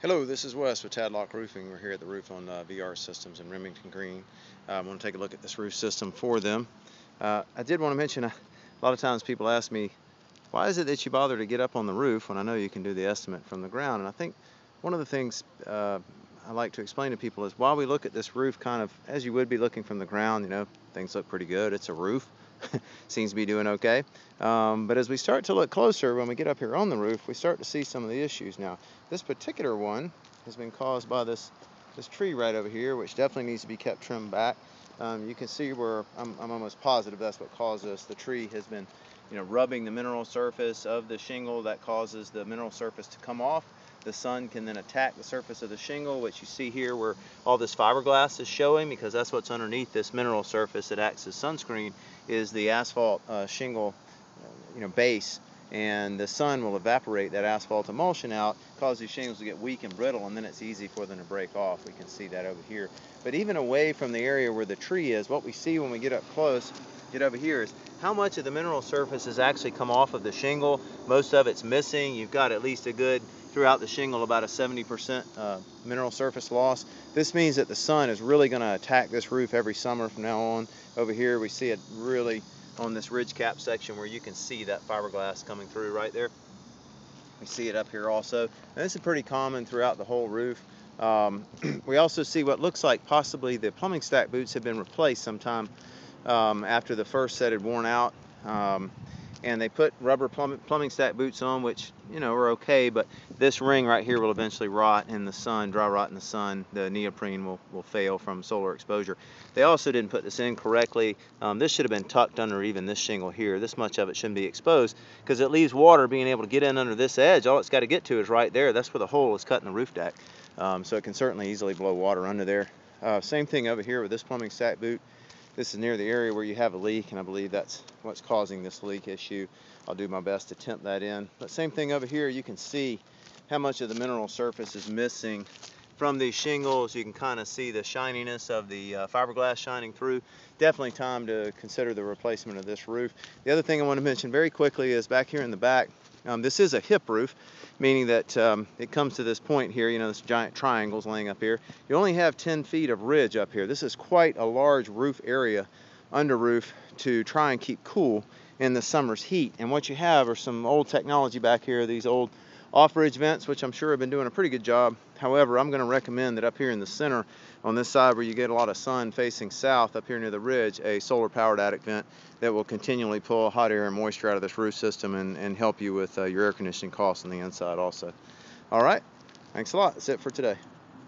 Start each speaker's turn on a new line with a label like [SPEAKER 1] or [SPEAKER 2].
[SPEAKER 1] Hello, this is Wes with Tadlock Roofing. We're here at the roof on VR Systems in Remington Green. I want to take a look at this roof system for them. I did want to mention a lot of times people ask me, why is it that you bother to get up on the roof when I know you can do the estimate from the ground? And I think one of the things I like to explain to people is while we look at this roof kind of as you would be looking from the ground, things look pretty good. It's a roof. Seems to be doing okay. But as we start to look closer, when we get up here on the roof, we start to see some of the issues. Now, this particular one has been caused by this tree right over here, which definitely needs to be kept trimmed back. You can see where I'm almost positive that's what caused this. The tree has been, rubbing the mineral surface of the shingle. That causes the mineral surface to come off. The sun can then attack the surface of the shingle, which you see here where all this fiberglass is showing, because that's what's underneath this mineral surface that acts as sunscreen, is the asphalt shingle base, and the sun will evaporate that asphalt emulsion out, cause these shingles to get weak and brittle, and then it's easy for them to break off. We can see that over here. But even away from the area where the tree is, what we see when we get up close, get over here, is how much of the mineral surface has actually come off of the shingle. Most of it's missing. You've got at least a good, throughout the shingle, about a 70% mineral surface loss. This means that the sun is really going to attack this roof every summer from now on. Over here we see it really on this ridge cap section where you can see that fiberglass coming through right there. We see it up here also. And this is pretty common throughout the whole roof. We also see what looks like possibly the plumbing stack boots have been replaced sometime after the first set had worn out. And they put rubber plumbing stack boots on, which are okay, but this ring right here will eventually rot in the sun, dry rot in the sun. The neoprene will fail from solar exposure. They also didn't put this in correctly. This should have been tucked under even this shingle here. This much of it shouldn't be exposed, because it leaves water being able to get in under this edge. All it's got to get to is right there. That's where the hole is cut in the roof deck. So it can certainly easily blow water under there. Same thing over here with this plumbing stack boot. This is near the area where you have a leak, and I believe that's what's causing this leak issue. I'll do my best to temp that in. But same thing over here, you can see how much of the mineral surface is missing from these shingles. You can kind of see the shininess of the fiberglass shining through. Definitely time to consider the replacement of this roof. The other thing I want to mention very quickly is back here in the back, this is a hip roof, meaning that it comes to this point here, this giant triangle's laying up here. You only have 10 feet of ridge up here. This is quite a large roof area under roof to try and keep cool in the summer's heat. And what you have are some old technology back here, these old off-bridge vents, which I'm sure have been doing a pretty good job. However, I'm going to recommend that up here in the center, on this side where you get a lot of sun facing south, up here near the ridge, a solar-powered attic vent that will continually pull hot air and moisture out of this roof system and help you with your air conditioning costs on the inside also. All right, thanks a lot. That's it for today.